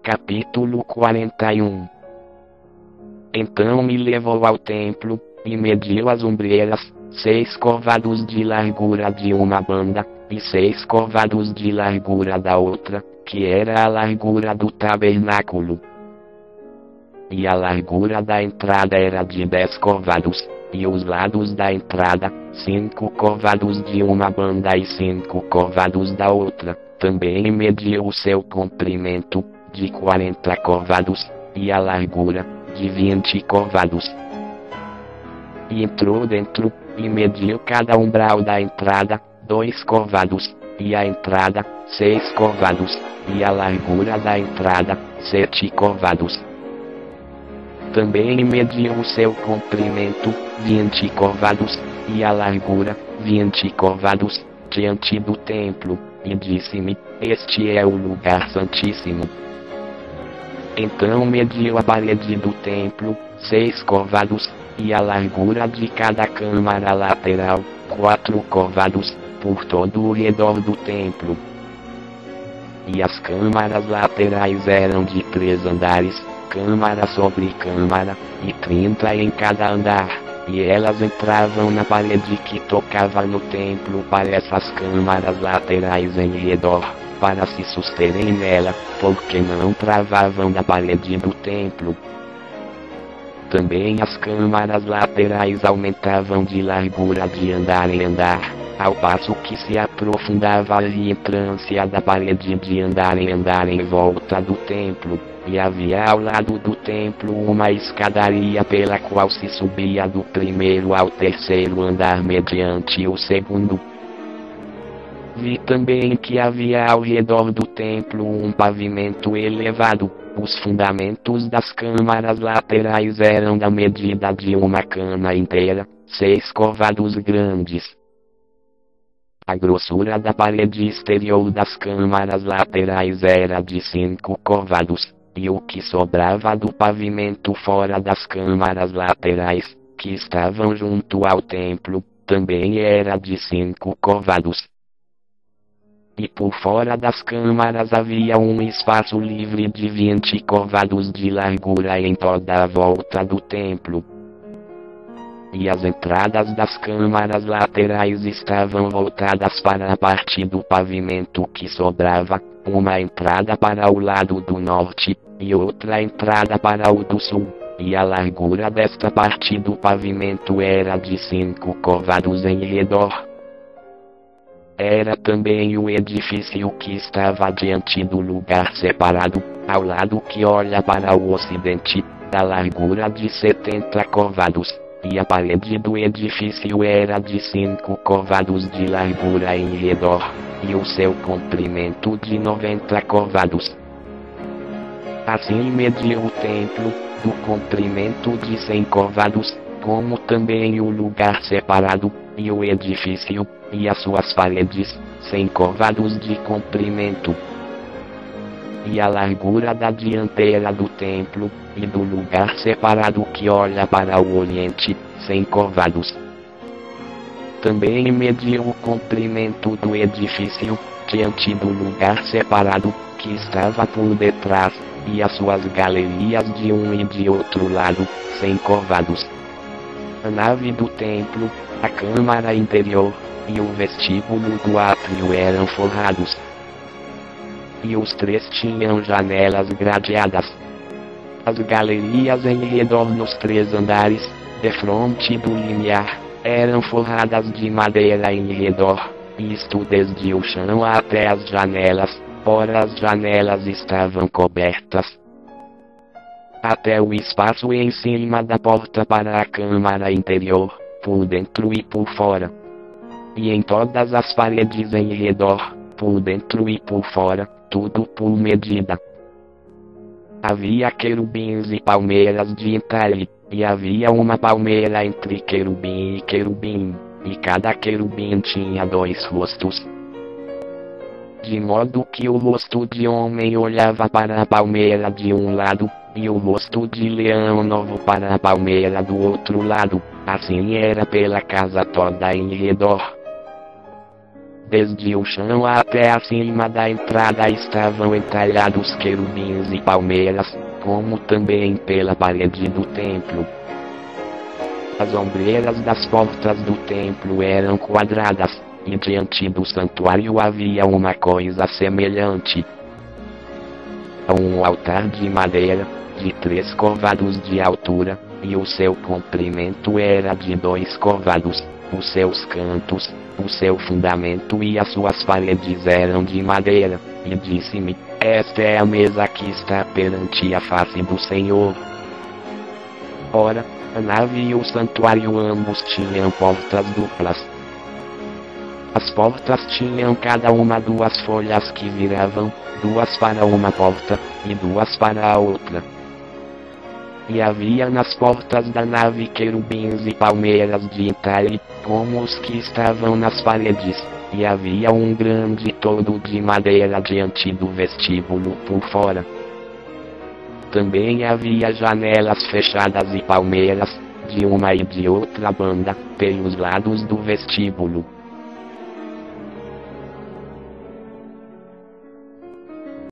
Capítulo 41. Então me levou ao templo, e mediu as ombreiras, 6 côvados de largura de uma banda, e 6 côvados de largura da outra, que era a largura do tabernáculo. E a largura da entrada era de 10 côvados, e os lados da entrada, 5 côvados de uma banda e 5 côvados da outra. Também mediu o seu comprimento, de 40 côvados, e a largura, de 20 côvados. E entrou dentro, e mediu cada umbral da entrada, 2 côvados, e a entrada, 6 côvados, e a largura da entrada, 7 côvados. Também mediu o seu comprimento, 20 côvados, e a largura, 20 côvados, diante do templo, e disse-me: Este é o lugar santíssimo. Então mediu a parede do templo, 6 côvados, e a largura de cada câmara lateral, 4 côvados, por todo o redor do templo. E as câmaras laterais eram de 3 andares, câmara sobre câmara, e 30 em cada andar, e elas entravam na parede que tocava no templo para essas câmaras laterais em redor, para se susterem nela, porque não travavam da parede do templo. Também as câmaras laterais aumentavam de largura de andar em andar, ao passo que se aprofundava a entrância da parede de andar em volta do templo, e havia ao lado do templo uma escadaria pela qual se subia do primeiro ao terceiro andar mediante o segundo. Vi também que havia ao redor do templo um pavimento elevado. Os fundamentos das câmaras laterais eram da medida de uma cana inteira, 6 côvados grandes. A grossura da parede exterior das câmaras laterais era de 5 côvados, e o que sobrava do pavimento fora das câmaras laterais, que estavam junto ao templo, também era de 5 côvados. E por fora das câmaras havia um espaço livre de 20 côvados de largura em toda a volta do templo. E as entradas das câmaras laterais estavam voltadas para a parte do pavimento que sobrava, uma entrada para o lado do norte, e outra entrada para o do sul, e a largura desta parte do pavimento era de 5 côvados em redor. Era também o edifício que estava diante do lugar separado, ao lado que olha para o ocidente, da largura de 70 côvados, e a parede do edifício era de 5 côvados de largura em redor, e o seu comprimento de 90 côvados. Assim mediu o templo, do comprimento de 100 côvados, como também o lugar separado, e o edifício, e as suas paredes, 100 côvados de comprimento. E a largura da dianteira do templo, e do lugar separado que olha para o oriente, 100 côvados. Também mediu o comprimento do edifício, diante do lugar separado, que estava por detrás, e as suas galerias de um e de outro lado, 100 côvados. A nave do templo, a câmara interior, e o vestíbulo do átrio eram forrados. E os 3 tinham janelas gradeadas. As galerias em redor nos 3 andares, defronte do limiar, eram forradas de madeira em redor, isto desde o chão até as janelas, ora as janelas estavam cobertas até o espaço em cima da porta para a câmara interior, por dentro e por fora. E em todas as paredes em redor, por dentro e por fora, tudo por medida. Havia querubins e palmeiras de entalhe, e havia uma palmeira entre querubim e querubim, e cada querubim tinha 2 rostos. De modo que o rosto de homem olhava para a palmeira de um lado, e o rosto de leão novo para a palmeira do outro lado, assim era pela casa toda em redor. Desde o chão até acima da entrada estavam entalhados querubins e palmeiras, como também pela parede do templo. As ombreiras das portas do templo eram quadradas, e diante do santuário havia uma coisa semelhante a um altar de madeira, de 3 côvados de altura, e o seu comprimento era de 2 côvados, os seus cantos, o seu fundamento e as suas paredes eram de madeira, e disse-me: esta é a mesa que está perante a face do Senhor. Ora, a nave e o santuário ambos tinham portas duplas. As portas tinham cada uma 2 folhas que viravam, 2 para uma porta, e 2 para a outra. E havia nas portas da nave querubins e palmeiras de entalhe, como os que estavam nas paredes, e havia um grande toldo de madeira diante do vestíbulo por fora. Também havia janelas fechadas e palmeiras, de uma e de outra banda, pelos lados do vestíbulo.